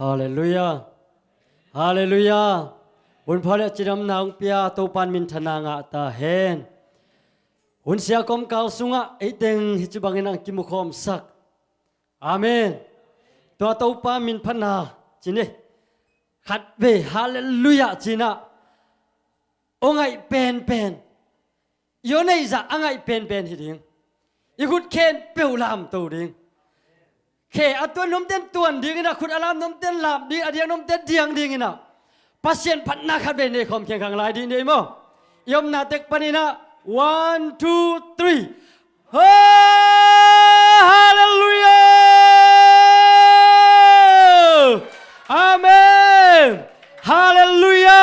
ฮาเลลูยาฮาเลลูยาบุญพระและจิตรำนางเปียตัวปันมินทนางะตาเฮนหุ่นเสียกอมเกาสุงะไอเต็งฮิจบังเงินังกิมุคอมสักอาเมนตัวปันมินพนาจินเนขัดเวฮาเลลูยาจินะองไอเป็นโยนไอจะองไอเป็นฮิดิงอีกุดเคนเปียวลามตัวดิงเคอตัวนมเต้นตัวนดิ่งนะคุณอารามนมเต้นลามดิ่งอเดียนมเต้นเดียงดิ่งนะปัสเซียนพัฒนาขัดเวในคอมเคียงขังลายดิ่งเดโมยมนาเต็กปนินะ one two three ฮาเลลูยาอาเมนฮาเลลูยา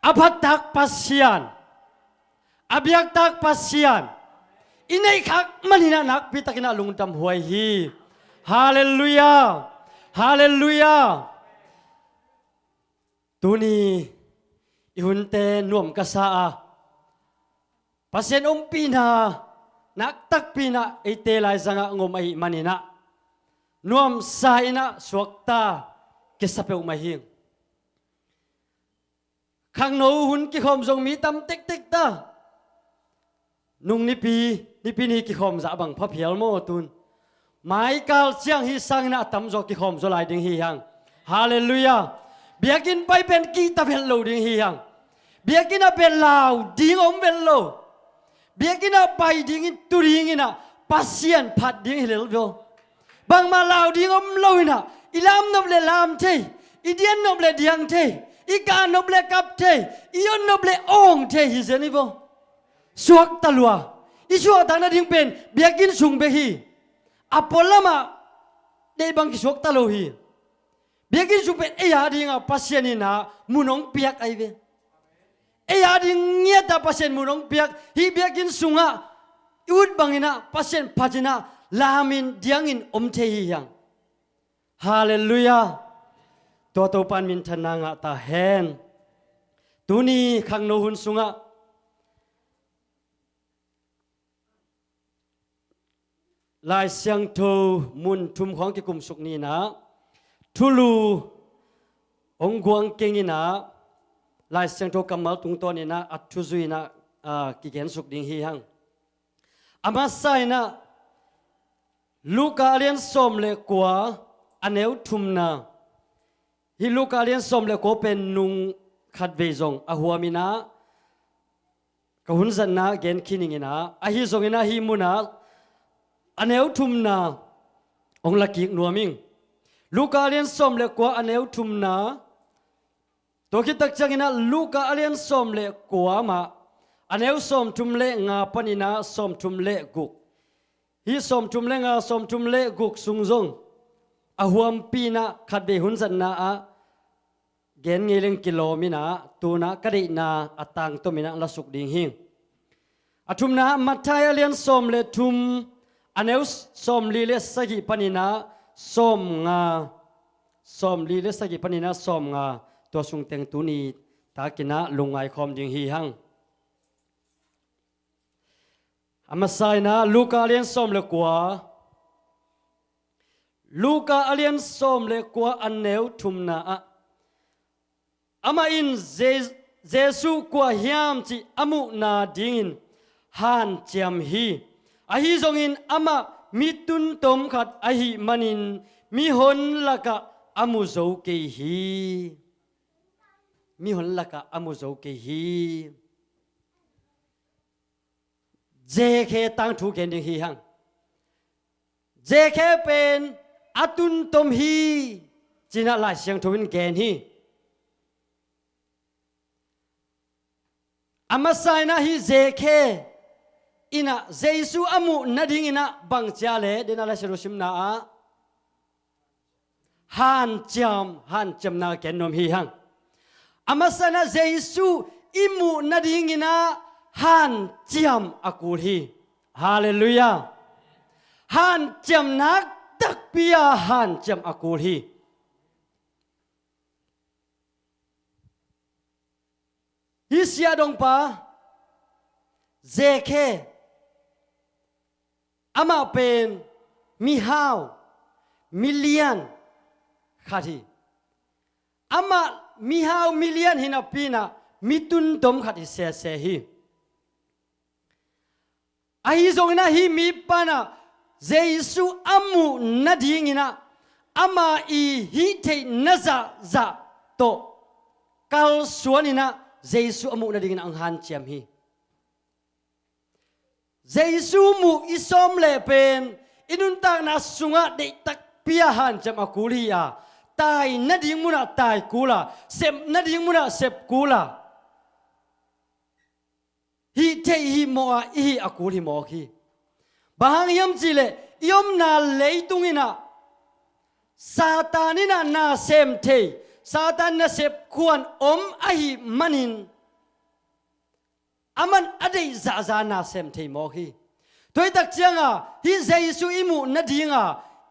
อภัตตักปัสเซียนอภิยักตักปัสเซียนอินไอคักมันหินานักพิตักนาลุงตำหวยฮีฮาเลลูยาฮาเลลูยาตัวนี้อิหุนเตนวมกษาปัสเซนอมปีนานักตักปีนาไอเตลายสังงมไอมันหินานวมสายนะสวกตาเกสเปอุมาหิงขังโนหุนกิคอมทรงมีตำเต็กตานุ่งนิปีนี่กิคอมจะบังพระเพียลโมตุนหมายกาลเชียงฮิสังนะตำจอกิคอมจลายดิงฮียังฮาเลลูยาเบียกินไปเป็นกีตาเป็นโลดิงฮียังเบียกินเป็นลาวดิงอมเป็นโลเบียกินไปดิงตุริงินะปัสเซียนพัดดิงฮิเลลโยบางมาลาวดิงอมโลนะอิลามนบเลลามเทอิเดียนนบเลเดียงเทอีกานบเลกับเทอียนนบเลองเทฮิเซนิโวสวกตลัวอิชัวทางนั้นดิ้งเป็นเบียกินสุงเบฮีอพอลลามาเดบังกิสวกตลัวฮีเบียกินสุงเป็นเอียดิ้งปัสเซียนินะมุนองเปียกไอเวเอียดิ้งเงียตาปัสเซียนมุนองเปียกฮีเบียกินสุงะอุดบังอินะปัสเซียนพัจนะลามินเดียงอินอมเทฮียังฮาเลลูยาตัวปันมินทนางะตาเฮนตัวนี้ขังโนหุนสุงะลายเสียงโทมุนทุมของกิกุมสุกนี้นะทุลูองกวงเก่งนะลายเสียงโทกำมัลตุงตัวนี้นะอัตุซุยนะกิเกนสุกดิ่งฮีหังอามาไซนะลูกาเลียนสมเลกัวอันเอวทุมนะฮิลูกาเลียนสมเลกัวเป็นนุงขัดเวจงอาหัวมินะกหุนสันนะเกนคินิงินะอาฮิจงอินะฮิมุนะอันเอวทุมนาองลักกิกนัวมิงลูกาเลียนสมเลกัวอันเอวทุมนาตัวคิดตักจังอินะลูกาเลียนสมเลกัวมาอันเอวสมทุมเลงาปนินะสมทุมเลกุกฮิสมทุมเลงาสมทุมเลกุกสุงจงอาหัวมปีนะขัดเบหุนสันนาอะเกนเงลิงกิโลมินะตูนะกะดินาอัตังตัวมินะละสุกดิงหิงอทุมนะมัทไทยเลียนสมเลทุมอันเอวสมลีเลสกิปนินะสมงาสมลีเลสกิปนินะสมงาตัวสุงเต็งตุนีตากินะลุงไอคอมดิงฮีหังอามาไซนะลูกาเลียนสมเลกัวลูกาเลียนสมเลกัวอันเอวทุมนาอามาอินเจสุกัวเฮียมจิอามุนาดิงฮันเจียมฮีอาฮิจงอินอามามิตุนตมขัดอาฮิมันินมิหนละกะอามุโจเกฮีมิหนละกะอามุโจเกฮีเจเคตังทูเกนดิงฮีหังเจเคเป็นอาตุนตมฮีจินาลายเสียงทวินเกนฮีอามาไซนะฮีเจเคอินะเจสุอามุนาดิงอินะบังจาเลเดนาลาเชรุชิมนาฮันจำนาเกนนมฮีหังอามาสนะเจสุอิมุนาดิงอินะฮันจำอากูฮีฮาเลลูยาฮันจำนักตักปิยาฮันจำอากูฮีฮิเสียดงปาเจเคอามาเป็นมิฮาวมิเลียน ขัดอามามีฮาวมิลเลียนหินาปีน่ะมีตุนดมขัดเสียเสียฮีไอ้ทรงน่ะฮีมีปานะเจสุอามูนาดีงินะอามาอีฮีเทนซาซาโตกัลสวนินะเจสุอามูนาดีงินะอังฮันเจียมฮีเจสุมูอิสอมเลเป็นอินุนตากนาสุงะเดตักเปียฮันเจียมอากูลียาตายนาดีมุนะตายกูลาเซมนาดีมุนะเซบกูลาฮีเทฮีโมอาฮีอากูลีโมฮีบางยามจีเลยอมนาเลยตุงินะซาตานินะนาเซมเทซาตานนาเซบควรอมอาฮีมันินอามันอดีซาซานาเซมเทโมฮีตัวตักเจียงอ่ะฮีเจสุอิมูนาดีงอ่ะ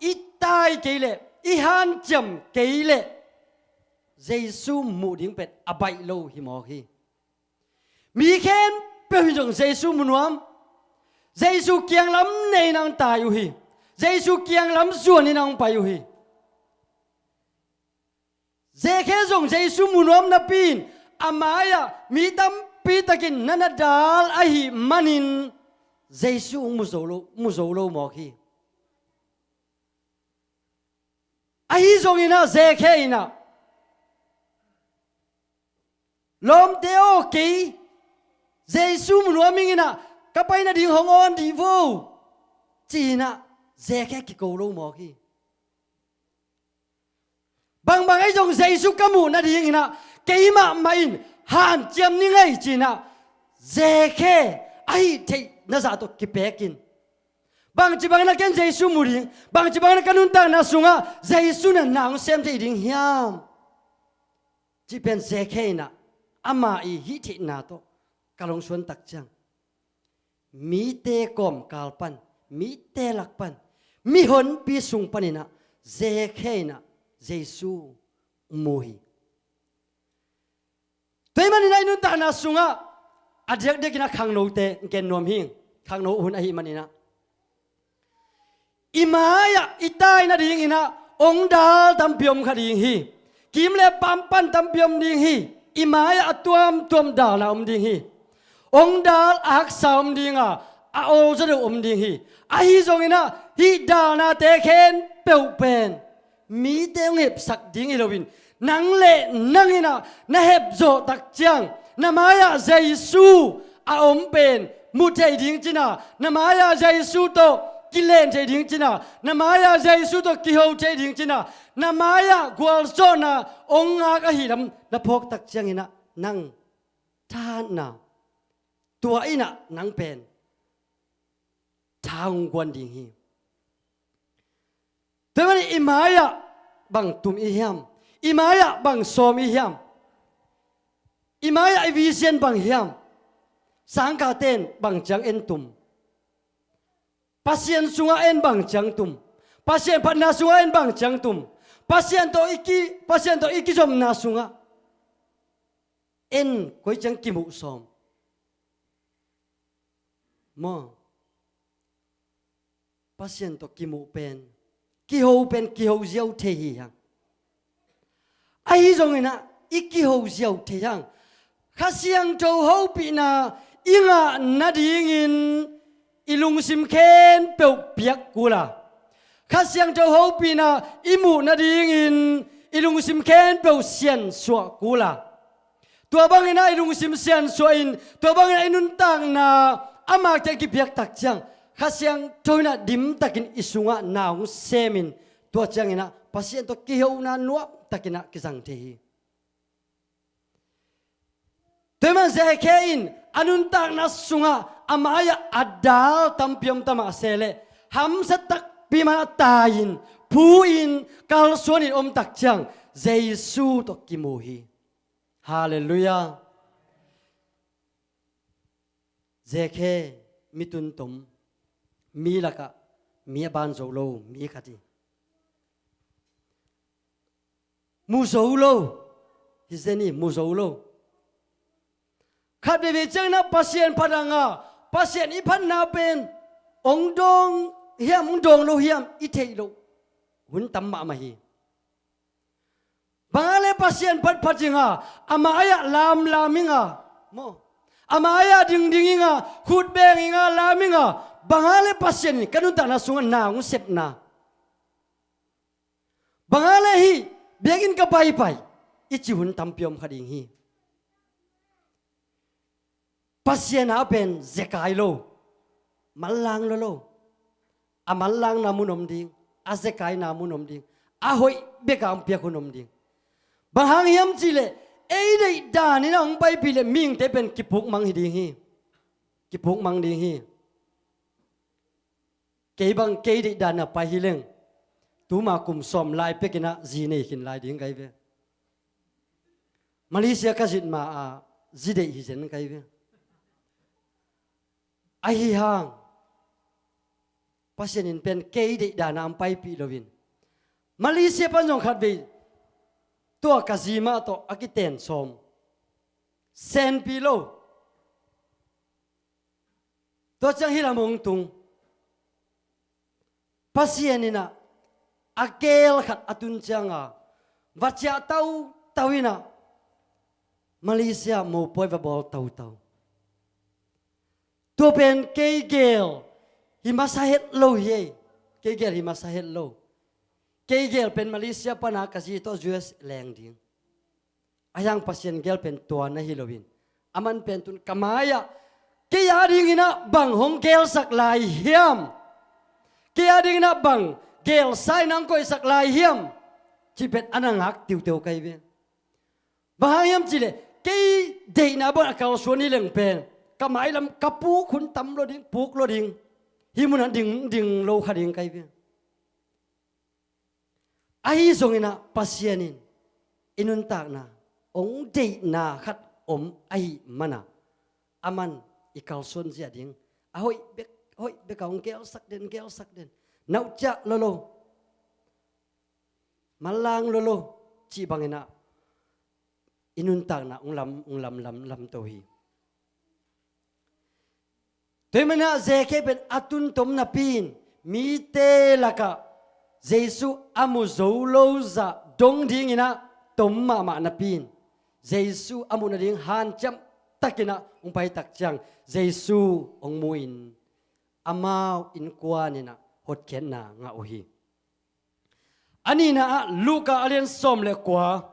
อิตายเกเลอีฮันจำเกลเลเจสุมูดิ้งเป็ดอบายโลหิมอฮีมีแค่เป็นจงเจสุมุนวมเจสุเกียงล้ำในนางตายอยู่ฮีเจสุเกียงล้ำส่วนในนางไปอยู่ฮีเจแค่จงเจสุมุนวมนับปีนอามายะมีตั้มปีตะกินนันดาลอหิมันินเจสุมุโซโลมอฮีไอ้ทรงอินะเจเคอินะลมเตโอกีเจสุมนัวมิงอินะกับไปนะดิ่งหงอนดีโวจีนะเจเคกิโกโลมอกีบางไอ้ทรงเจสุกมูนะดิ่งอินะเกยมาไม่อินหันเจียมนี่ไงจีนะเจเคไอ้เทน่าจะต้องกิเปกินบางจีบางนักเก็นเจสุมูริงบางจีบางนักกันุนตางนาสุงะเจสุนันนางเซมเทดิ่งเฮียมจีเป็นเจเคนะอามาอีฮิตินาโตกาลงชวนตักจังมีเตกอมกาลปันมีเตลักปันมีหนปีสุงปันินะเจเคนะเจสุมูฮีตัวมันในนุนตางนาสุงะอาเด็กเด็กนักขังโนเตเกนนวมหิงขังโนหุ่นอหิมันนี่นะอิมายะอิตายนาดิ่งอินะองดาลตัมเปียมขดิ่งฮีกิมเลปัมปันตัมเปียมดิ่งฮีอิมายะตัวมดาลนะดิ่งฮีองดาลอักษามดิ่งอ่ะอาโอจะดูดิ่งฮีอาฮิจงอินะฮีดาลนาเตเคนเปียวเป็นมีเตงเห็บสักดิ่งฮีโรวินนังเล่นังอินะนาเห็บโจตักจังนามายะเจสุอาอมเป็นมุเทดิ่งจินะนามายะเจสุโตกิเลนเจดิ่งจินะนามายาเจสุโตกิโฮเจดิ่งจินะนามายากวลโซนาองอากะหิดำนะพกตักเจียงอินะนังทานนะตัวอินะนังเป็นทางกวนดิ่งฮีแต่วันอิมายาบังตุมอิยามอิมายาบังโซมอิยามอิมายาอิวิเซียนบังฮิยามสังกาเตนบังจังเอ็นตุมpasien sunga en bang changtum pasien patna sunga en bang changtum pasien to iki jom na sunga en koi chang kimu som mo pasien to kimu pen ki ho jiao the hi hang ai jong ina iki ho jiao the hang khasiang to ho pi na inga na ding in ilung sim ken peu piak kula khasiang to ho pina imu na ding in ilung sim ken peu sian swa kula tua bang ina ilung sim sian swa in tua bang ina inun tang na ama te ki piak tak chang khasiang toina dim takin isunga naung semin tua chang ina pasien to ki ho na nuap takina kisang te teman zekein anun tang na sunga amaya adal tampiam tama sele ham satak pimana tayin puin kal suanin om tak chang Jesu to kimuhi hallelujah zeke mitun tom mi laka mi ban zolo mi khati mu zolo hizeni mu zolo khat be chang na pasien padanga pasien ipan na pen ong dong hiam ong dong lo hiam i thei lo hun tam ma hi pasien pat jinga amaya laminga mo amaya dingdinginga khutbenginga laminga bangale pasien kanun ta na sunga na ngu sep na bangale hi begin ka pai ichi hun tampiom khading hi pasien a pen zekai lo malang lo amalang na munom ding a zekai na munom ding a hoi bekam pia kunom ding bahang yam chile ei dei da ni na ong pai pi le ming te pen kipuk mang hi ding hi kipuk mang ding hi ke bang ke dei da na pai hi leng tu ma kum som lai pe kina ji nei kin lai ding kai ve Malaysia ka jit ma a ji dei hi jen kai ve ai hi hang pasien in pen ke dei da na pai pi lovin Malaysia pan jong khat veตัวกะซีมาตัวอากิเตนสมเซนปีโลตัวจังฮิลามงตุงภาษีนี่นะอาเกลขัดอตุนจังอ่ะวัชยาเต้าวินะมาเลเซียโมปอยบอลเต้าตัวเป็นเกเกลหิมาซาเฮตโลเย่เกเกลหิมาซาเฮตโลเกเกลเป็นมาเลเซียปนากาซีตัว US แรงดิ้งอายังpasienเกลเป็นตัวนะฮิโลวินอามันเป็นตุนกามายะเกียดิ้งนะบังหงเกลสักลายเฮียมเกียดิ้งนะบังเกลไซนังก้อยสักลายเฮียมจีเป็นอนังหักติวไกเวบางยามจีเลเกยเดนะบนอากาศส่วนนี้เรื่องเป็นกามายลำกระปูขุนตำโลดิ้งปูกโลดิ้งฮิมุนันดิ้งโลขาดิ้งไกเวไอ้ทรงนะpasienin inun tak na ong dei na khat om ai mana aman ikal son zia ding ahoi bek ong kel sak den nau cha lolo malang lolo chi bangena inun tak na ong lam to hi temena zeke ben atun tom na pin mi te laka Jesu amu zolo za dong ding ina tom ma na pin Jesu amu na ding han cham takina ung pai tak chang Jesu ong muin amao in kwan ina hot ken na nga ohi ani na Luka alien som le kwa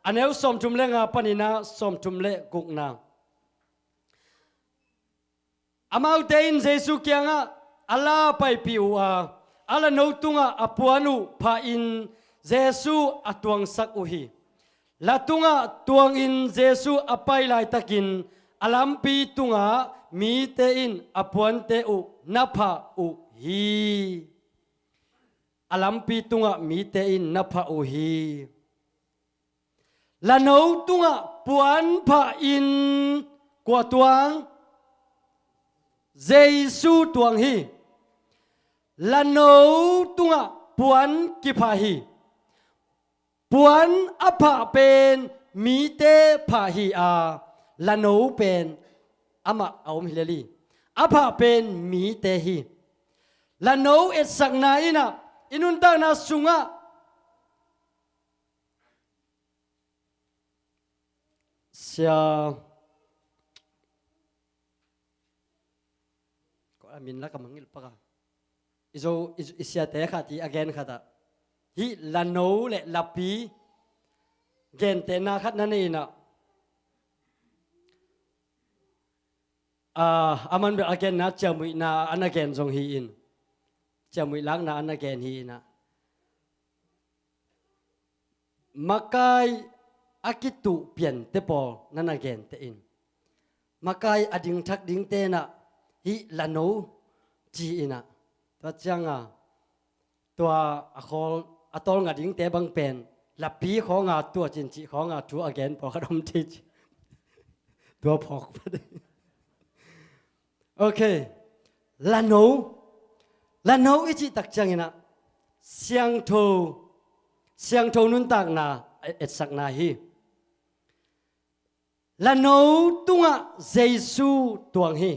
aneu som tum le nga panina som tum le guk na amao tein Jesu kyanga ala pai piwa ala no tunga apuanu pha in Jesu atuang sak uhi latunga tuang in Jesu apai lai takin alampi tunga mi te in apuan te u napha u hi alampi tunga mi te in napha u hi la no tunga puan pha in kwa tuang Jesu tuang hi la no tunga puan kipahi puan apa pen mi te pahi a la no pen ama aum hilali apa pen mi te hi la no et sakna ina inun ta na sunga sia ko amin la kamangil pa ka iso isya te khati again khata hi lano le lapi gen te na khat na nei na aman be again na chamui na an again jong hi in chamui lang na an again hi na makai akitu pian te pol nan again te in makai ading thak ding te na hi lano ji inaตัวจังตัวatol nga ding te bang pen la piของตัวจินจิของทูอเกนพอขนมทิจตัวพอกไปโอเคลาโนอิจิตักจังนะเสียงโทนุนตักนาเอ็ดสักนาฮีลาโนตุงเจซูตัวฮี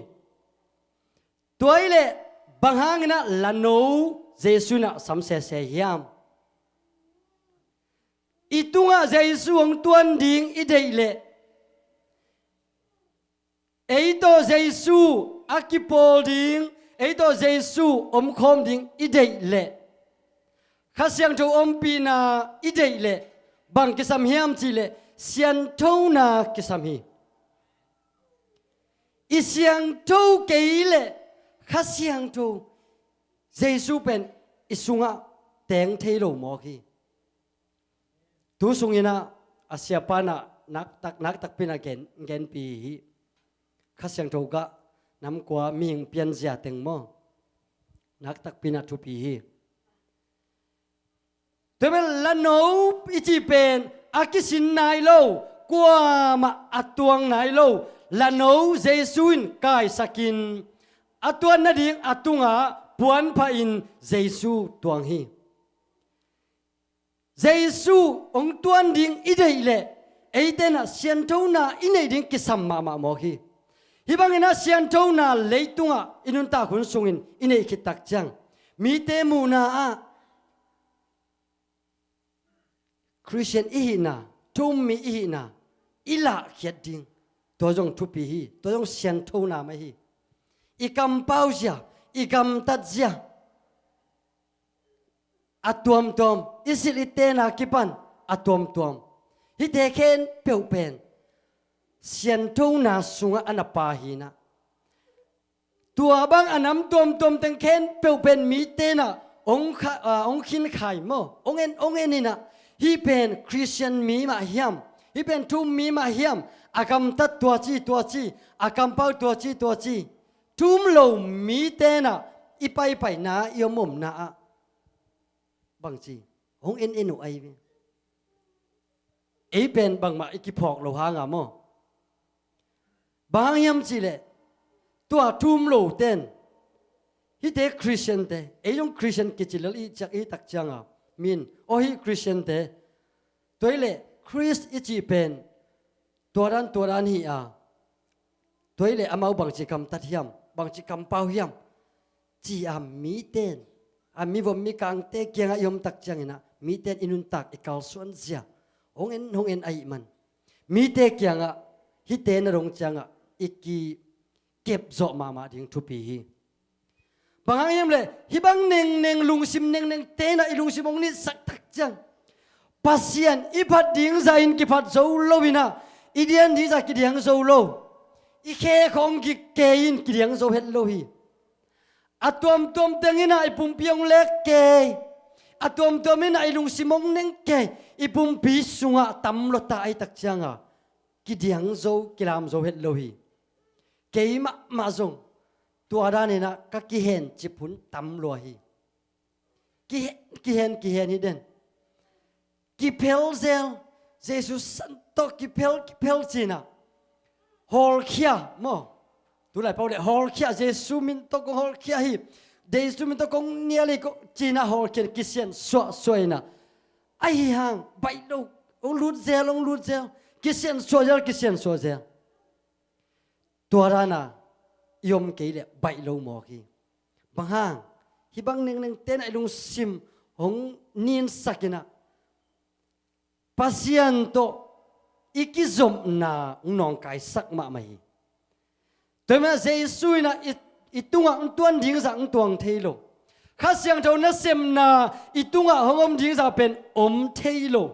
ตัวเล่บางฮังนะลาโนเจสุนะสัมเสเสียมอิ itunga Jesu ang tuan ding ideile eito Jesu akipol ding eito Jesu khom ding ideile khasiang tho pina ideile bang kisam hiam chile sian thona kisam hi isiang tho keile khasiang tho Jesu pen isunga teng thelo mo khi tu sungina asiapana nak tak pina gen pi hi khasiang tho ga nam kwa ming pian zia teng mo nak tak pina thu pi hi Tebel lano ichi pen akisin nai lo kwa ma atuang nai lo lano Jesuin kai sakin atuan na ding atunga puan pa in Jesu tuang hi Jesu ong tuan ding ideile eitena siantona inei ding kisam ma mo hi hibangena siantona leitunga inunta khun sungin inei khitak chang mi te mu na a Christian ihina tummi ihina ila khiading to jong thupi hi to jong siantona ma hi ikam pausya ikam tatja atuam tom isilitena kipan atuam tom hiteken peupen siantona sunga anapa hina tua bang anam tom tengken peupen mitena ong khin khai mo ongen ina hi pen Christian mi ma hiam hi pen tum mi ma hiam akam tat tua chi akam pau tua chi tum lo mi te na ipai na yomom na a bang chi hong en ai vi ei pen bang ma ikiphok lo ha nga mo bang yam chi le tua tum lo ten hi te Christian te ei yong Christian ki chi le i chak i tak changa min o hi Christian te toile Christ ichi pen toran hi a toile amau bang chi kam tat hiam bang chi kam pau hiam chi am mi ten ami vom mi kang te kyang yom tak changina mi ten inun tak ikal suan zia hong en ai man mi te kyang a hi te na rong changa iki kep zo ma ding thupi hi bang yam le hi bang neng lungsim neng te na ilungsim ong ni sak tak chang pasian ipat ding zain ki phat zo lovina idian di za ki diang zo lo i khe khong ki kein ki diang zo het lo hi atuam tom tengina ipum piong le ke atuam tomina ilung simong neng ke ipum pi sunga tam lo ta ai tak changa ki diang zo kilam zo het lo hi ke ma zong tua da ni na ka ki hen chi phun tam lo hi ki hen hi den ki pel zel Jesus santo ki pel china hol khia mo tu lai pau de hol khia Jesu min to ko hol khia hi Jesu min to kong niali ko china hol khia kisian soina ai hang bai lo ong lut zel kisian so zel tuarana yom ke le bai lo mo ki bang hang hi bang neng ten ai lung sim hong nin sakina pasianto ikizom na nong kai sak ma mai tama Jesu na itunga tuan ding sa tuang thailo khasiang tho na sem na itunga hongom ding sa pen thailo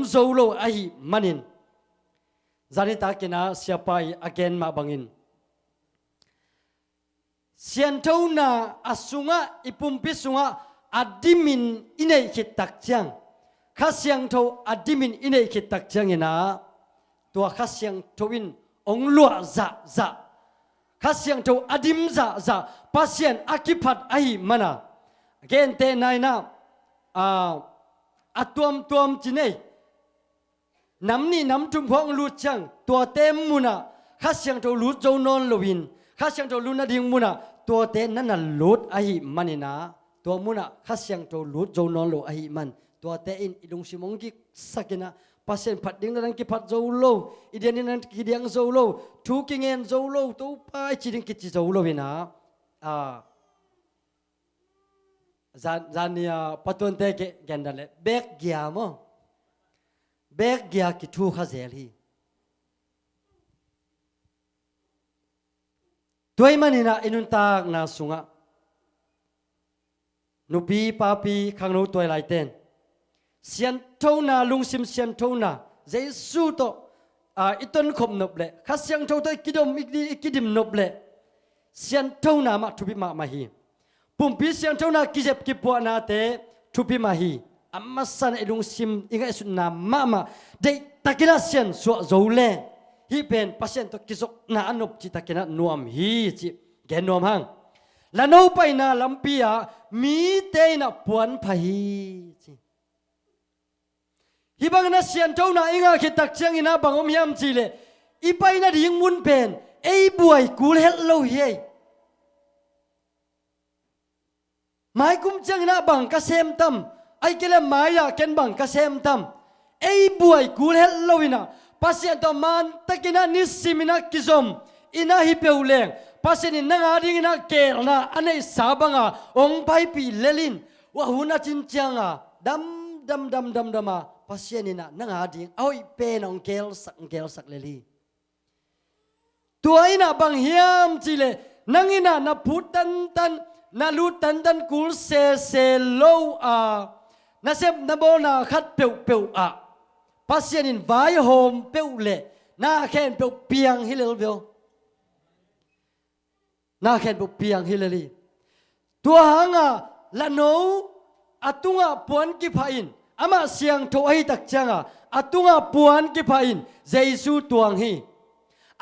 zolo ai manin zanita kina siapai again ma bangin sian tho na asunga ipumpi sunga adimin inei khitak chang khasiang tho adimin inei khitak chang ina tua khasiang thowin ong lua za khasiang tho adim za pasien akiphat ai mana again te nai na atuam chinei namni nam tum phong lut chang tua tem muna khasiang tho lut zo non lovin khasiang tho luna ding muna tua te nana lut ai manina tua muna khasiang tho lut zo non lo ai man tua te in ilung simong ki sakina pasien phat ding nan ki phat zo lo idian nan ki diang zo lo thu ki ngen zo lo to pai chi ding ki chi zo lo wina zania patun te ke gendale bek giamo เบกเกียกิทูข้าเซลีตัวมันนี่นะอินุนตากนาสุงะนุปีปาปีขังนูตัวไหลเต้นเสียนเท่านาลุงซิมเสียนเท่านาเจสุโตอิตันขบนบเล่ข้าเสียงเท่าตัวกิดมอีกดิมนบเล่เสียนเท่านามาทุบิมาฮีปุ่มปีเสียนเท่านากิเจ็บกิปวนาเตทุบิมาฮีอามาสันไอลุงซิมอิงไอสุนามาเดตะกินาเสียนสวะโจเล่ฮีเป็นปัสเซนตกิจกนาอนบจิตะกินานวมฮีจิแกนวมหังและโนไปนาลำปีอามีเตนะปวนพฮีจิฮิบังนาเสียนเจ้านาอิงาคิดตักเชียงอินาบังอมยามจีเลอีไปนาดิ่งมุนเป็นไอ้บวยกูเฮ็ดโลเฮหมายกุมเชียงอินาบังกะเซมตัมไอ้เกลหมายาเกนบังกะเซมตัมไอ้บวยกูเฮ็ดโลวินาปัสเซนตมันตะกินานิสิมินากิซอมอินาฮิเปวเลงปัสเซนินงาดิ่งอินาเกลนาอันไอ้สาบังอาองไปปีเลลินว่าหุนาจินเจียงอาดำมาปัสเซนินะนังอาดิ่งเอาอีเป็นองเกลสักเลลีตัวอินาบังเฮียมจีเลนังอินานาพูตันนาลูตันกูลเซโลนาเซมนาโบนาขัดเปียวปัสเซนินไวโฮมเปียวเลนาแค่เปียงฮิเลลเวลนาแค่เปียงฮิเลลีตัวหางละโนอตุงปวนกิพาอินอามาเสียงโทให้ตักจังอตุงปวนกิพาอินเจสุตวงฮี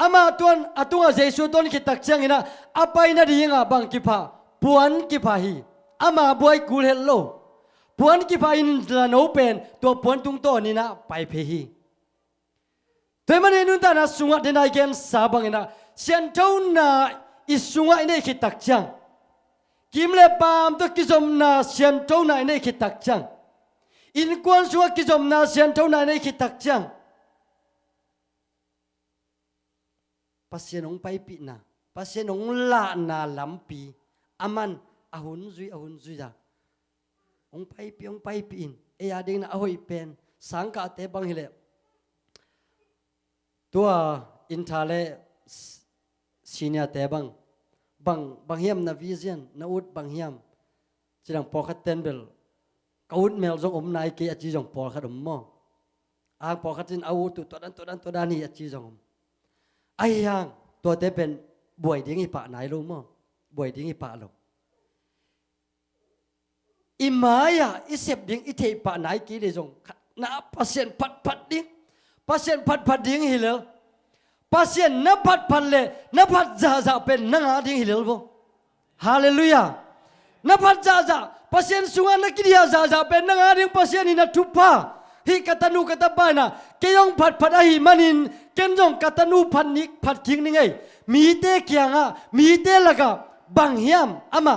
อามาตวนอตุงเจสุตวนกิตักจังอินะอไปนาดีงบังกิพาปวนกิพาฮีอามาบวยกูเฮลโลปวนกิพาอินละโนเป็นตัวปวนตุงโตนี่นะไปเพฮีแต่มันนุนตานะสุงะเดนายเกนสาบังอินะเสียนเท่านาอิสุงะอินะกิตักจังกิมเลปามตัวกิจอมนาเสียนเท่านาอินะกิตักจังอินกวนสัวกิจอมนาเสียนเท่านาอินะกิตักจังปัสเซนงไปปีนาปัสเซนงละนาลำปีอามันอาหุนซุยจ้ะองไปปีอินเอียดิ่งนะอาหอยเป็นสังกัดเตบังฮิเลตัวอินทาเลซีเนียเตบังเฮียมนาวิเซียนนาอุดบังเฮียมจีดังปอคัดเตนเบลกอุดเมลจงอมนายเกียจีจงปอคัดอมมออ่างปอคัดจินอาวุธตัวดันนี่จีจงอมไอ้ยังตัวเตเป็นบวยดิ้งอีปะไหนรู้มั้งบวยดิ้งอีปะหรอกอิมายาอิเสพดิ้งอิเทปะไหนกี่เดจงนะปัสเซนพัดดิ้งปัสเซนพัดดิ้งฮิเลปัสเซนนับพัดเลยนับพัดจ่าเป็นนังอาดิ้งฮิเลบ่ฮาเลลูยานับพัดจ่าปัสเซนสุงานักกิริยาจ่าเป็นนังอาดิ้งปัสเซนินัทุพะฮิกตันูกตบานะเกยองพัดอาหิมันินเกนจงกตันูพัดนิกพัดคิงนี่ไงมีเตะเกียงมีเตะละกะบังเฮียมอามา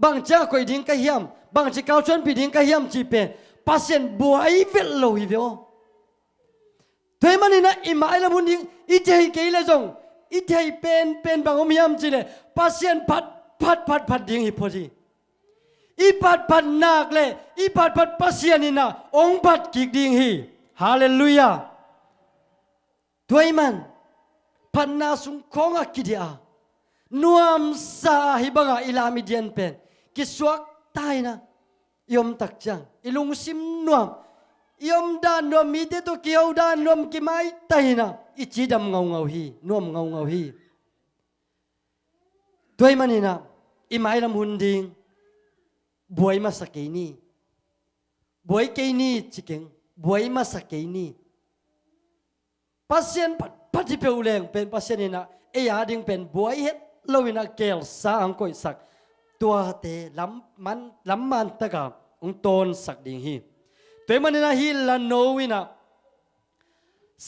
บังจ้าคอยดิ้งกะเฮียมบังจิกาวชวนปีดิ้งกะเฮียมจีเป็นปัสเซนบัวไอเวลโลฮิเวโอเทมันนี่นะอิมาไอละมุนดิ้งอิเจฮิเกยเลยจงอิเจฮิเป็นบังอมยามจีเลยปัสเซนพัดดิ้งฮิพอดีอีพัดนักเลยอีพัดปัสเซียนี่นะองพัดกิกดิ่งฮีฮาเลลูยาด้วยมันพันนาสุงคงกิดีอานวมสาฮิบังอิลามิเดียนเป็นกิสวกตายนะยมตักจังอิลุงซิมนวมยมดานนวมมีเตตุเกียวดานนวมกิไม่ตายนะอิจีดำเงาฮีนวมเงาฮีด้วยมันนี่นะอิไม่ลำหุนดิ่งบวยมาสักนี่บวยเกนี่จิเก่งบวยมาสักนี่ปัสเซียนปัดที่เปลวแรงเป็นปัสเซียนนี่นะเอียดิ่งเป็นบวยเฮ็ดลวินาเกลสาอังกอยสักตัวเตล้ำมันตะกาองตนสักดิ่งฮีตัวมันนี่นะฮีละโนวินะ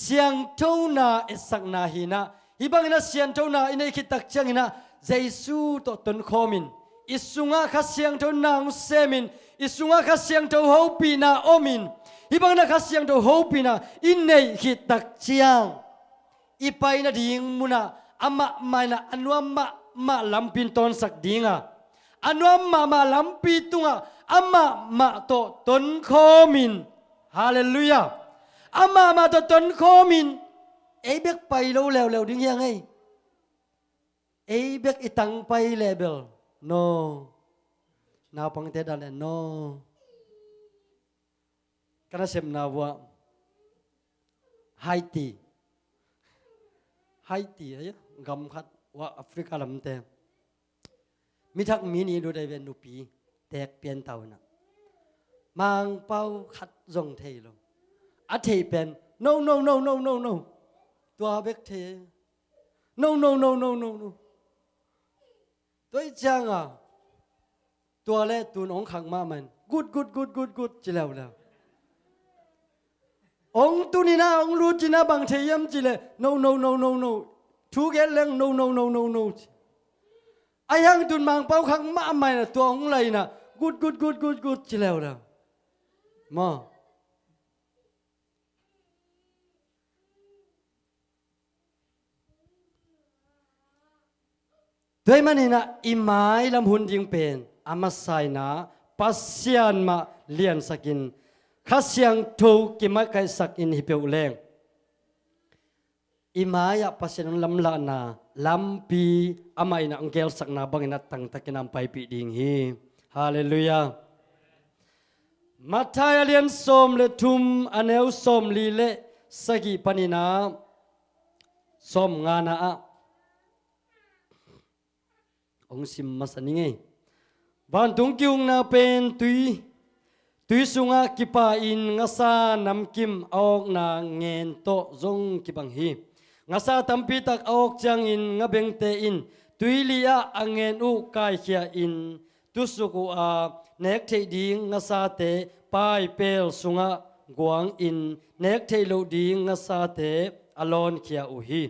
เสียงเท่านาเอสักนาฮีนะฮีบังนะเสียงเท่านาอินเอคิตักจังฮีนะเจสูตตนคอมินอิสุงะข้าเสียงเท่านางเซมินอิสุงะข้าเสียงเท่าฮูปีนาโอมินฮิบังนะข้าเสียงเท่าฮูปีนาอินเนยขิดตักเชียงอีไปนะดิ่งมุนะอามาไม่นะอันว่ามาลำปินตอนสักดิ่งอันว่ามาลำปีตุงอามาโตตนโคมินฮาเลลูยา ama mà to tuần khó min ấy biết bay lâu lèo lèo đứng yang ấy biết ít tăng bay level no nào bằng thế đó là no cái nó xem nào vợ Haiti ấy gầm khát và Africa làm thế mi thắc mini đồ đây về nụ pi tẹt biến tàu nè mang bao khát dòng thầy luôn à thầy bên no tua biết thầy no tôi chăng à tua lẽ tuần ông khang ma mình good chỉ lèo ông tu ni na ông lu chỉ na bằng thầy em chỉ lẽ no thu ghét leng no ai hang tuần mang bao khang ma mày là tua ông này nè good chỉ lèo màด้วยมันนี่นะอิมายลำหุนยิงเป็นอามาไซนะปัสเซียนมาเลียนสักินข้าเสียงทูกิมาไกสักินฮิเปียวแรงอิมายปัสเซียนลำลานาลำปีอามาอินะอังเกลสักนาบังอินะตั้งตะกินนำไปปีดิ่งฮีฮาเลลูยามาทายเลียนสมเลทุมอเนวสมลีเลสกิปนินาสมงานาองสิมมาสันนี่ไงบ้านตุงกิวนาเป็นตุยสุงากิปาอินงาซานำกิมออกนาเงินโตจงกิบังฮีงาซาตัมปีตักออกจังอินงาเบงเตอินตุยลีอาอังเงินอุกายเขียอินตุสุกุอาเนกเทดิงงาซาเตปายเปลสุงากวางอินเนกเทโลดิงงาซาเตอลอนเขียอุฮี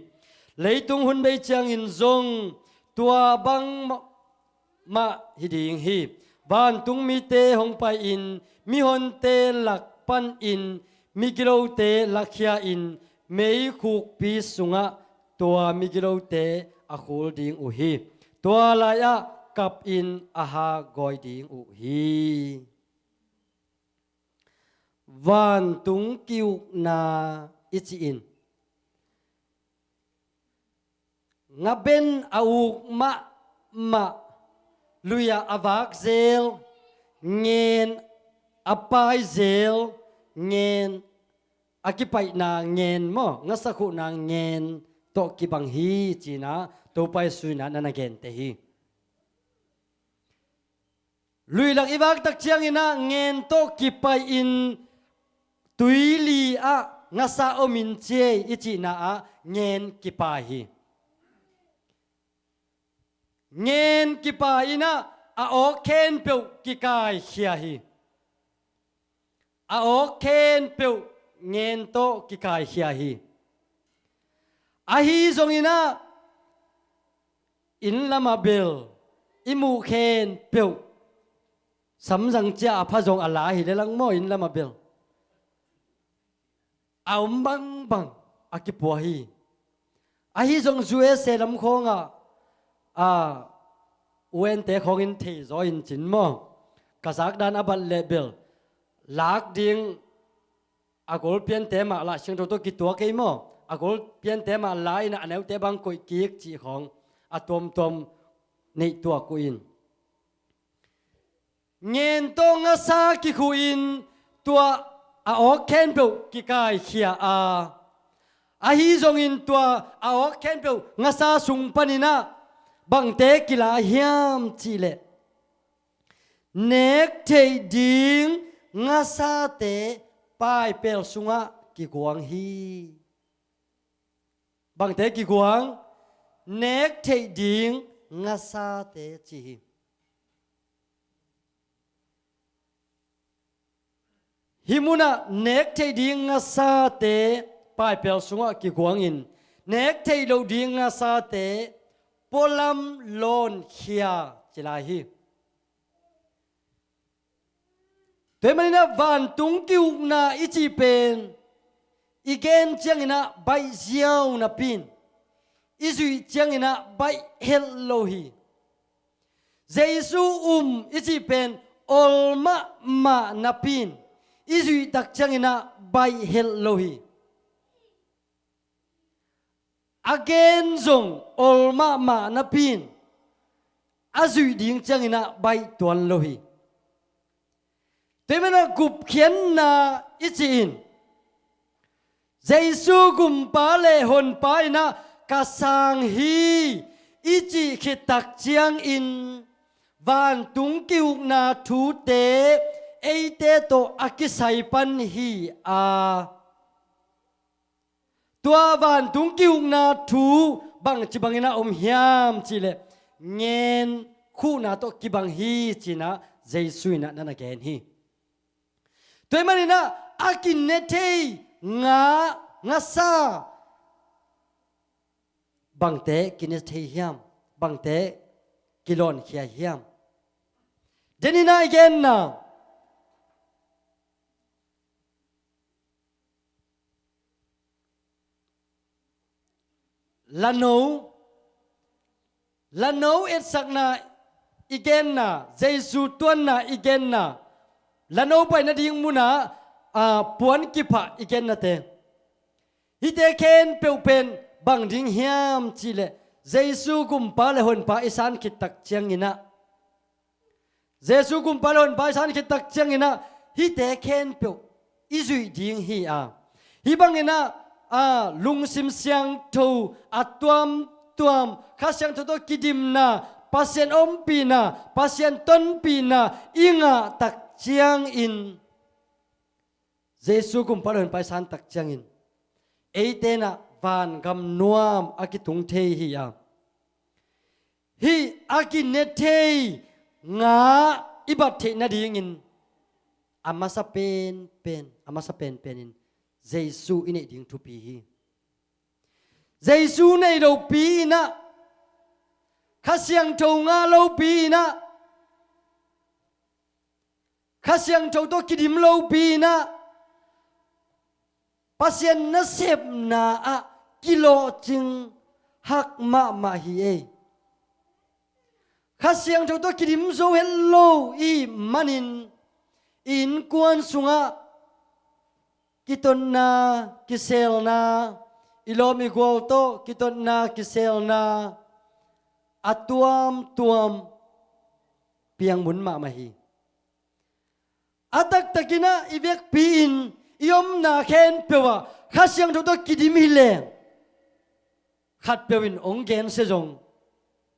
เลยตุงหุนเบจังอินจงตัวบังมาฮิดิงฮีบ้านตุงมีเตหงไปอินมีหนเตหลักปันอินมีกิโลเตหลักเขียอินเมยคูกปีสุงะตัวมีกิโลเตอาคูลดิงอุฮีตัวลายะกับอินอาฮากอยดิงอุฮีบ้านตุงกิวนาอิจิอินงาเบนอาอุกมาลุยอาวากเซลเงินอปายเซลเงินอากิไปนาเงินมั้งงัสกุนาเงินโตกิบังฮีจีน่าโตไปสุยนานาเกนเตฮีลุยหลักอีวากตักเชียงอินะเงินโตกิไปอินตุยลีอะงัสโอมินเจอิจีน่าเงินกิไปฮีเงินกิปาอินะอาโอเคนเปียวกิกายเขียฮีอาโอเคนเปียวเงินโตกิกายเขียฮีอาฮีทรงอินะอินละมาเบลอิมูเคนเปียวสำสังเจ้าพระทรงอัลลาฮิเดลังโมอินละมาเบลเอาบังอากิปัวฮีอาฮีทรงจูเอเซลัมคงเว้นแต่ของอินที่จอยอินจินมอกษักดันอบัลเลเบลลักดิ่งอากลเปลี่ยนแต่มาละเชิงตัวกิตัวกี่มออากลเปลี่ยนแต่มาหลายนะแนวแต่บางกุยกีกจีของอะตอมในตัวกุอินเงินตงอาซากิคุอินตัวอาออกเคนเปลกิกายเขียอาฮีจงอินตัวอาออกเคนเปลงาซาสุงปนินะบังเตกิลาเฮียมจีเลเนกเทดิงงาซาเตปายเปลสุงะกิกวางฮีบังเตกิกวางเนกเทดิงงาซาเตจีฮิมุนะเนกเทดิงงาซาเตปายเปลสุงะกิกวางอินเนกเทโลดิงงาซาเตปลัมลอนเขียจิลาฮีแต่มันนะวันตุงกิวนาอิจิเป็นอีเกนเจียงนะใบเจียวนะปินอิจุยเจียงนะใบเฮลโลฮีเจซูอิจิเป็นอลมานะปิน izui tak changina bai hel lohi again zong olma ma na pin azui ding changina bai tuan lohi temena gup khian na ichin Giêsu gum pa le hon pa ina kasang hi ichi khitak chiang in van tung kiu na thu te eite to akisai pan hi a tua van tung kiu na thu bang chi bangina hiam chi le ngen khu na to ki bang hi chi na Giêsu na na gen hi toy manina akin ne thei nga sa bang te kinis thei hiam bang te kilon khia hiam denina again na lano et sakna again na Giêsu tuan na again na lano pai na ding muna puan kipa again na te hite ken peu pen bang ding hiam chile Giêsu gum pa le hon pa isan kitak chiang ina Giêsu gum pa le hon pa isan kitak chiang ina hite ken peu izui ding hi a hi bang ina lung sim siang tho atuam tuam khasyang tho to kidim na pasien om pi na pasien ton pi na inga tak chiang in Giêsu gum pa le hon pa isan tak chiang in eite na van gam nuam akitung thei hi a hi akine thei nga ibat the na ding in amasa pen in Giêsu ine ding thu pi hi Giêsu nei lo pi na khasyang tho nga lo pi na khasyang tho to kidim lo pi na pasien na sep na a kilo ching hak ma hi e khasyang tho to kidim zo hello i manin in kuan sunga kiton na kisel na ilomi gol to kiton na kisel na atuam tuam piang mun ma hi atak takina ibek pin iom na khen pewa khasyang tho to kidim hi le khat pewin ong gen se jong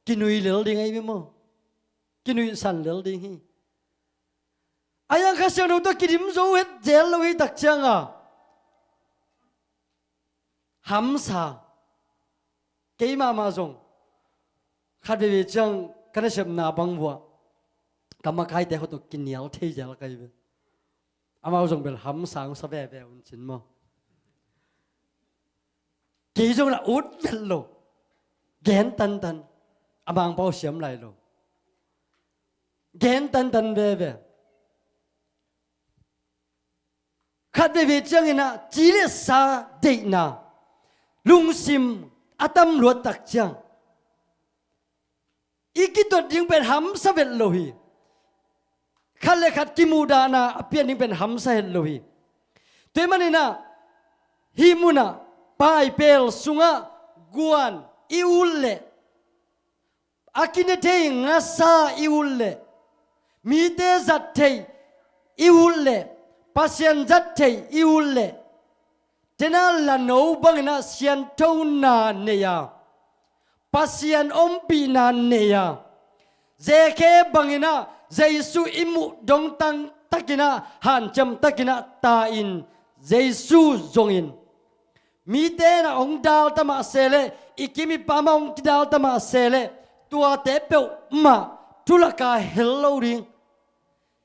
kinui lel ding ai mo kinui san lel ding hi ayang khasyang tho to kidim zo het jel lo hi tak chang a hamsa keima ma jong khat be chang kana sep na bang wa kama khai te ho to kinial thei jal kai be ama jong bel hamsa ng sa ve ve un chin mo ki jong la ut vel lo gen tan amang pau siam lai lo gen tan ve ve khat be chang ina chi le sa de na lung sim atam luat tak chang ikitot ding ben hamsa vel lo hi khát le khát kimuda na apian ning pen hamsa hel lohi te manina himuna pai pel sunga guan iulle akine te ngasa iulle mi te zat te iulle pasien zat te iulle tena la no bangina sian tona neya pasien ompi na neya zeke bangina Giêsu imu dong tang takina han cham takina ta in Giêsu zongin mi te na ong dal tama sele ikimi pama ong dal tama sele tua te pe ma tulaka hello ring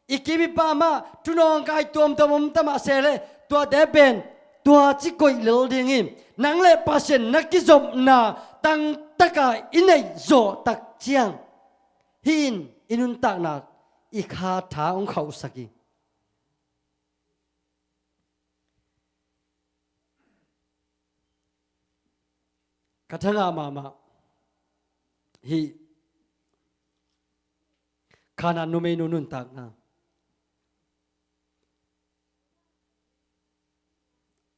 ikimi pama tunong kai tom tama sele tua te ben tua chi koi lel ding im nang le pasien nakizom na tang taka inai zo tak chiang hin inun tak na ikha tha ong khau saki kathanga mama hi khana numei nun tak na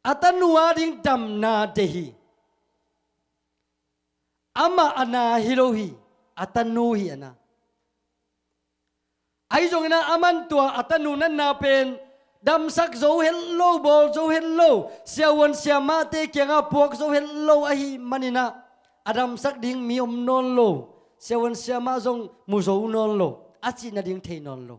atanua ding dam na dehi ama ana hilohi atanuhi ana ai jong na aman tua atanu nan na pen dam sak zo hello bol zo hello siawan siama te kenga puak zo hello ahi manina adam sak ding mi non lo siawan siama zong mu zo non lo achi na ding thei non lo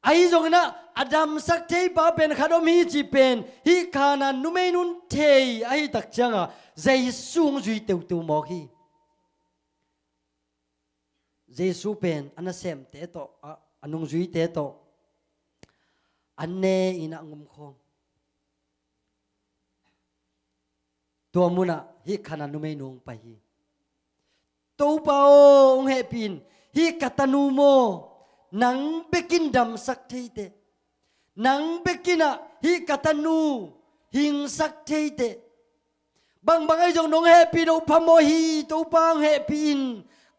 ai jong na adam sak thei ba pen khadom hi chi pen hi khana numei nun thei ai tak changa zai sung zui teu tu mo hi Giêsu pen anasem te to anung zui te to anne ina ngum khong tua muna hi khana numei nung pa hi to pao ong he pin hi katanu mo nang bekin dam sak thei te nang bekina hi katanu hing sak thei te bang bang ai jong nong he pin o phamo hi to pang he pin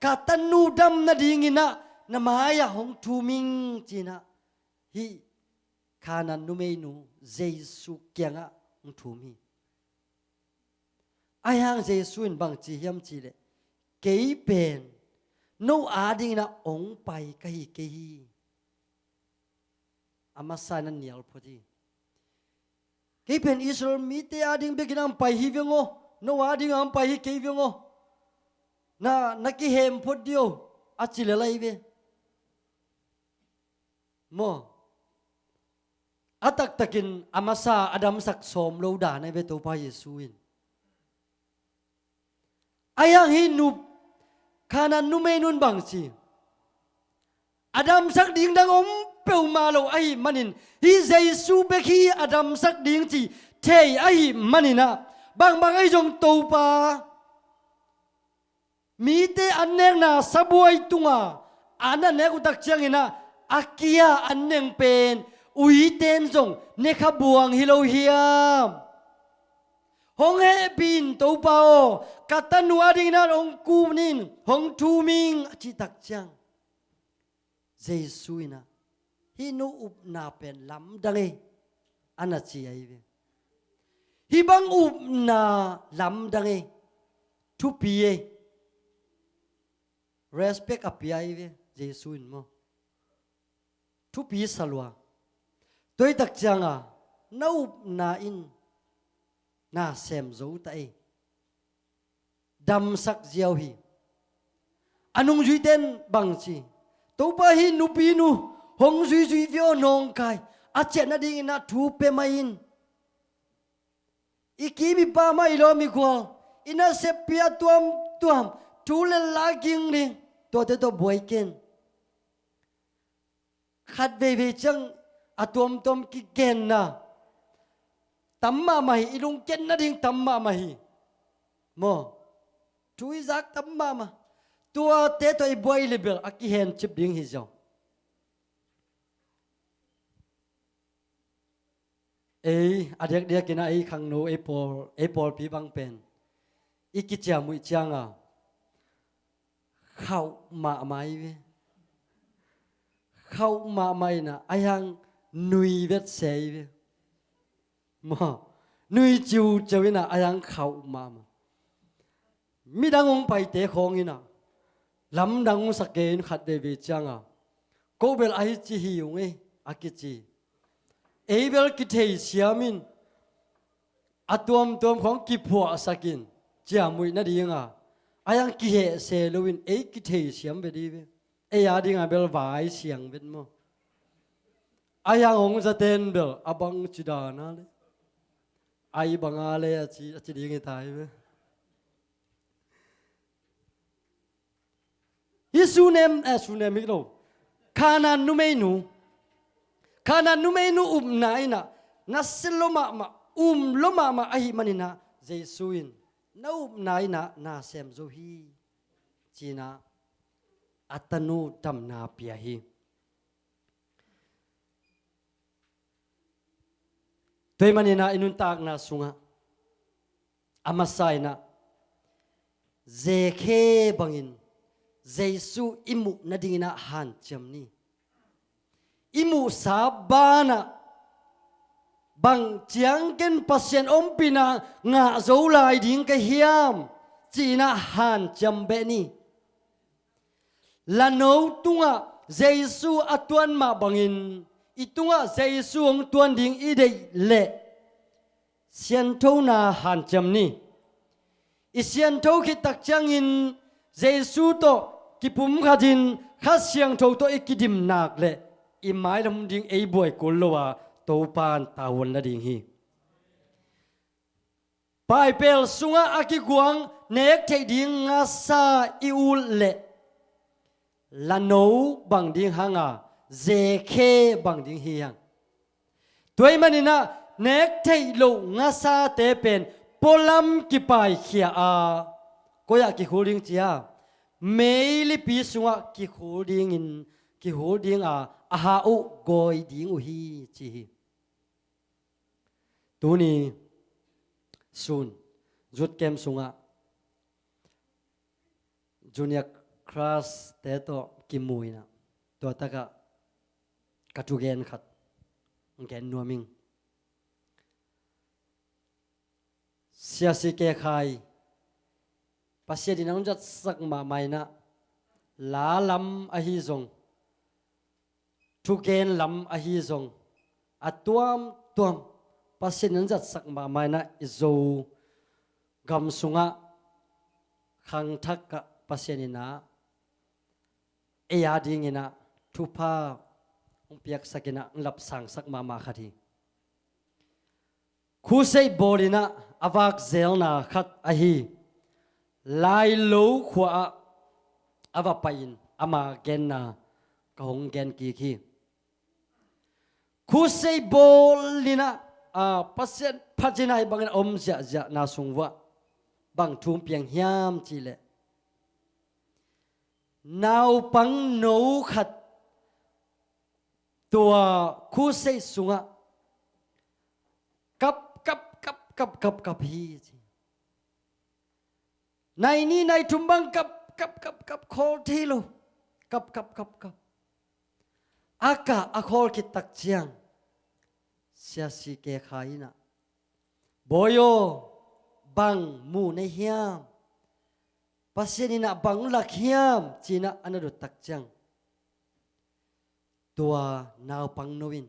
katanu dam na dingina na maya hong thuming china hi khana numei nu Giêsu kyanga hong thumi ai hang Giêsu in bang chi hiam chi le kei pen no ading na ong pai kai ke hi amasa na nial phodi kei pen Israel mi te ading beginam pai hi vengo no ading am pai hi ke vengo na naki hem phodio achile lai ve mo atak takin amasa adam sak som lo da na ve to pa Yesuin ayang hi nup khana numei nun bang chi adam sak ding dang om peu ma lo ai manin hi Giêsu be khi adam sak ding chi thei ai manina bang bang ai jong to pa mi te anneng na sabuai tunga ana ne ku tak chiang ina akia anneng pen ui ten jong ne kha buang hilo hiam hong he bin to pao katanu ading na ong kumin hong thu ming chi tak chiang Giêsu ina hi no up na pen lam dange ana chi ai ve hi bang up na lam dange thu pie respect apiai ve Giêsu in mo thu pi salwa toi tak changa nau na in na sem zo tai dam sak jiao hi anung zui ten bang chi to pa hi nu pi nu hong zui zui vio nong kai a chen na ding na thu pe mai in iki mi pa mai lo mi ko ina se pia tuam tuam thu le la ging ni to te to boy ken khat ve ve chang atom tom ki ken na tamma mai ilung ken na ding tamma mai mo chui zak tamma ma tua te to i boy level aki hen chip ding hi zo ei adek dia kina ei khang no apple pi bang pen iki cha mui changa khau ma mai ve khau ma mai na ayang nui vet sei ve mo nui chiu chawina ayang khau ma mi dangong pai te khong ina lam dang saken khat de ve changa ko bel ai chi hi yung e akichi ei bel ki thei siamin atuam tom khong ki phua sakin chia mui na dinga ayang ki he se loin ei ki thei siam ve di ve ei a dinga bel vai siang vet mo ayang ong za ten bel abang chidana le ai bangale achi ding tai ve Yesunem sunem miklo khana numei nu naina nasiloma ma loma ma ahi manina Jesuin na naina na sem zo hi china atanu tamna pia hi toy manina inun tak na sunga amasai na zeke bangin Giêsu imu na dingina han chamni imu sabana bằng chiang ken pasien pina ngã dấu lại ding cái hiam chỉ na hàn chăm bẹ ni là nấu tunga Giêsu atuan ma bangin itunga Giêsu ong tuan ding idei le sian thâu na hàn chăm ni isian thâu khi tak changin Giêsu to kipum khadin khát siang thâu to ikidim nak le imai lam ding ei boy kulwa to pan tawon la ding hi Bible sunga akiguang nek thei ding nga sa iul le la no bang ding hanga zk bang ding hi hang toy manina nek thei lo nga sa te pen polam ki pai khia a koya ki holding chia meili pi sunga ki holding a aha u goi ding u hi chi tuni sun rút kem sunga junior Chrch te to kimui na to taka katugen khat gen nuaming siasi ke khai pasia dinang jat sak ma mai na la lam a hi zong tu gen lam a hi zong atuam tuam pasia dinang jat sak ma mai na izo gam sunga khang thak ka pasia ni na eya ding ina thupa piak sakina lap sang sak ma khati khu sei bolina awak zelna khat ahi lai lo khwa awa pain ama genna ka hong gen ki khi khu sei bolina a pasien phajinai bangin om ja na sungwa bang thum piang hiam chi le nào bằng nấu khát tua khu xây sunga cấp hi này ni này chúng băng cấp khol thi lo cấp aka akhol ki tak chiang sia si ke khai na boyo bang mu nei hiam pasenina bang lakhiam china anadu takchang tua naw pang noin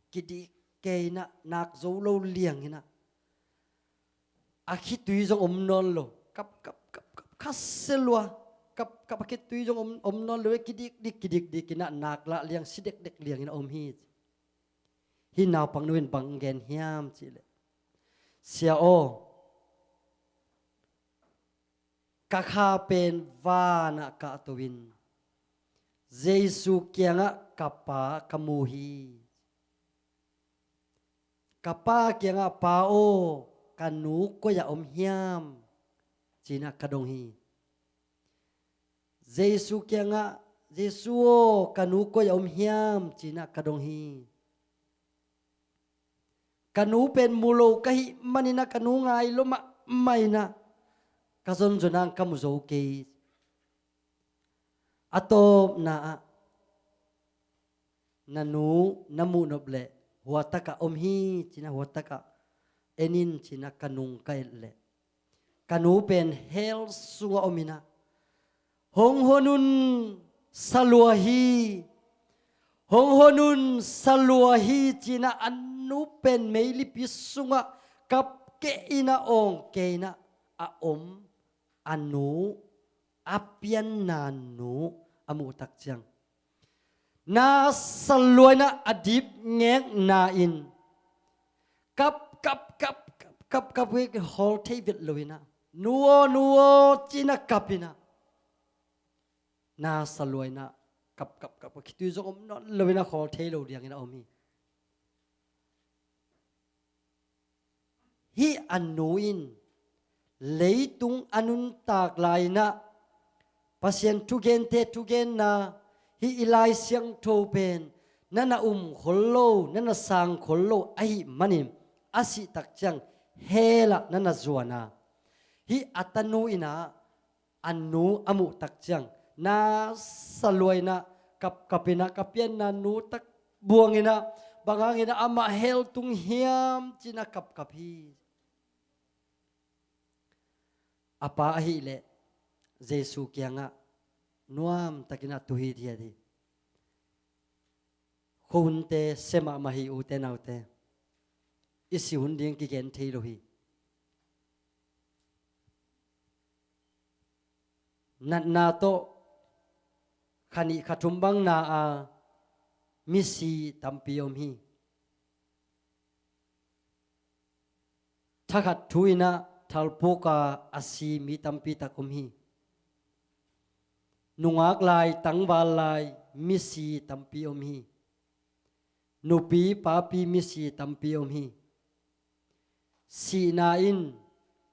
kidi keina nak zo lo liang ina akhi tui jong non lo kap khaselwa kap akhi tui jong non lo kidik ina nak la liang sidek dek liang ina hi naw pang noin bang gen hiam chile sia o kakha pen vana ka tuin Giêsu kianga kapa kamuhi kapa kianga pao kanu ko ya hiam china kadong hi Giêsu kianga Giêsu kanu ko ya hiam china kadong hi kanu pen mulo kahi manina kanu ngai loma maina kazon zonang kamuzo ke atop na nanu namu noble huataka hi china huataka enin china kanung kaile kanu pen hel suwa omina hong honun saluahi china anu pen meili pisunga kap ke ina ong ke ina a anu apian nanu amu tak chang na saloi na adip ngek na in kap we hol tevit loina nuo china kapina na saloi na kap kitu jong non loina hol thelo diang ina omi hi anuin leitung anun tak laina pasien tugen na hi ilai siang tho pen nana khollo nana sang khollo ai manim asi tak chang hela nana zuana hi atanu ina anu amu tak chang na saluina kapina kapian na nu tak buangina bangangin na ama hel tung hiam china kap hi apa hi le Jesu kianga nuam takina tuhi dia di hunte sema mahi ute naute isi hunding ki gen thei lohi nat na to khani khatumbang na a misi tampiom hi thakat thuina thalpoka asi mi tampi takum hi nungak lai tangwal lai misi tampiom hi nupi papi misi tampiom hi si na in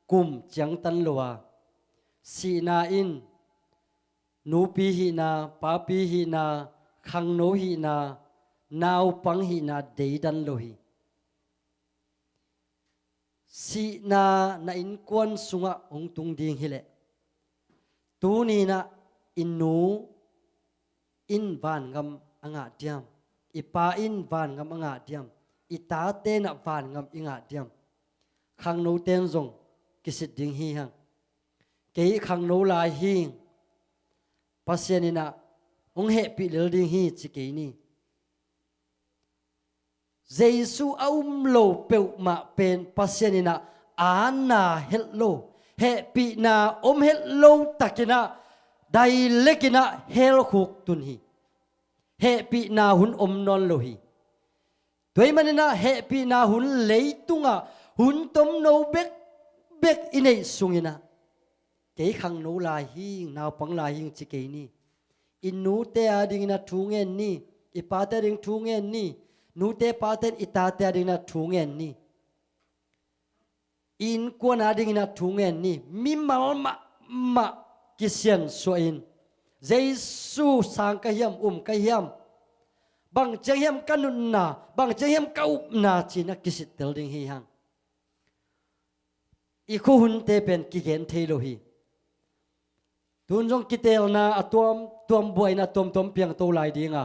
kum chang tan lowa si na in nupi hi na papi hi na khang no hi na nau pang hi na deidan lohi si na in kwan sunga ong tung ding hile tu ni na in nu in van ngam anga diam ipa in van ngam anga diam ita te na van ngam inga diam khang no ten zong kisit ding hi hang ke khang no lai hing pasianina ong he pi lel ding hi chi ke ni Jesu lo peu ma pen pasianina ana hello he pi na hello takina dai lekina hel khuk tun hi he pi na hun non lo hi toy manina he pi na hun leitunga hun tom no bek inei sungina ke khang no lai hi naw pang lai hi chi ke ni inu te ading na thungen ni ipa te ding thungen ni nu te pa te ita te ading na thungen ni in ko na ding na thungen ni mi mal ma kisian so in Jesu sang ka hiam ka hiam bang chang hiam kanun na bang chang hiam ka up na china kisit tel ding hi hang i khu hun te pen ki gen thei lo hi tun jong kitel na tuam buai na tom piang to lai dinga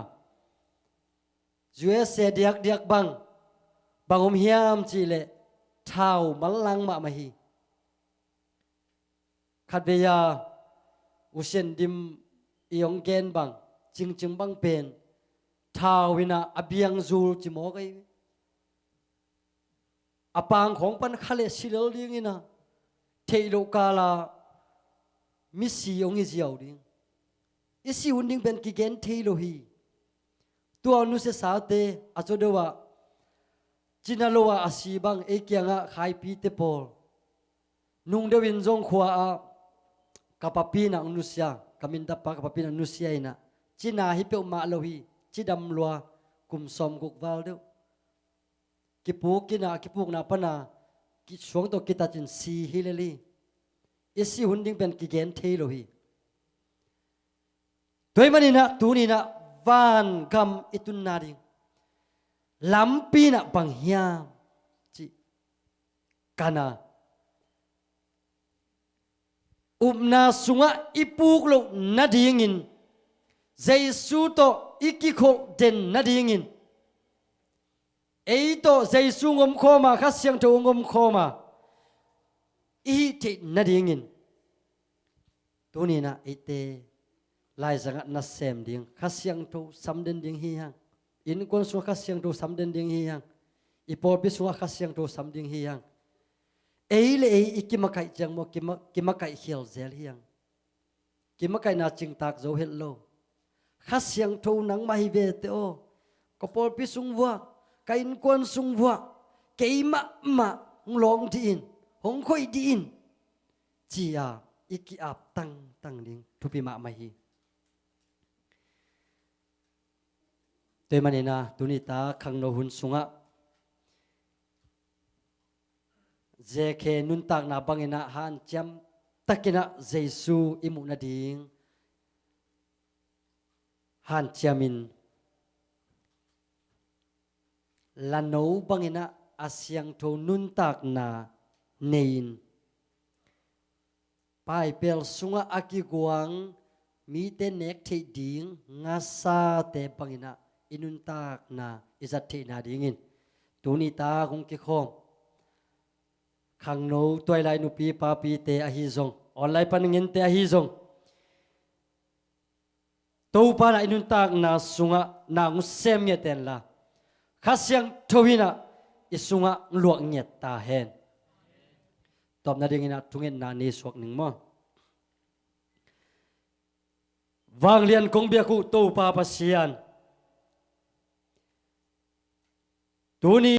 US se diak bang hiam chi le thau malang ma hi khat be ya usen dim iong gen bang ching bang pen thau wina abiang zul chi mo kai apang khong pan khale silel ding ina theilo kala misi ong iziaw ding isi unding ben ki gen theilo hi tua nu se saute achodewa chinalowa asibang ekyanga khai pi te pol nung de win jong khwa a kapapi na nusia kamin da pa kapapi na nusia ina china hi pe ma lo hi chidam lwa kum som guk wal de kipuk na pana ki suang to kita chin si hileli isi hunding ben ki gen thei lo hi toy manina tunina van gam itun na ding lampi na bang hiam chi kana umna sunga ipuk lo na dingin Jesu to ikikho den na dingin ei to Jesu ngom khoma khasyang to ngom khoma i te na dingin tunina ite lai zanga na sem ding khasyang to samden ding hi hang in kon su khasyang to samden ding hi hang ipol bi su khasyang to samding hi hang ei le ei ikimakai jang mo kimakai hiel zel hi hang kimakai na ching tak zo hello khasyang to nang ma hi ve te o kopol pi sung wa kain kon sung wa keima ma nglong di in hong khoi di in chia iki ap tang ding thupi ma mai hi te manina tunita khangno hun sunga jekhe nun tak na bangina han cham takina Jesu imu na ding han chamin lano bangina asyang tho nun tak na nein pai pel sunga aki guang mi te nek thei ding nga sa te bangina inun tak na izat thi na dingin tunita kung ki khom khang no toy lai nu pi pa pi te a hi zong online paningin te a hi zong to pa na inun tak na sunga na ngu sem nge ten la khasyang thowina isunga luak nge ta hen top na dingina tungin na ni suak ning mo wang lian kong bia ku to pa pasian tuni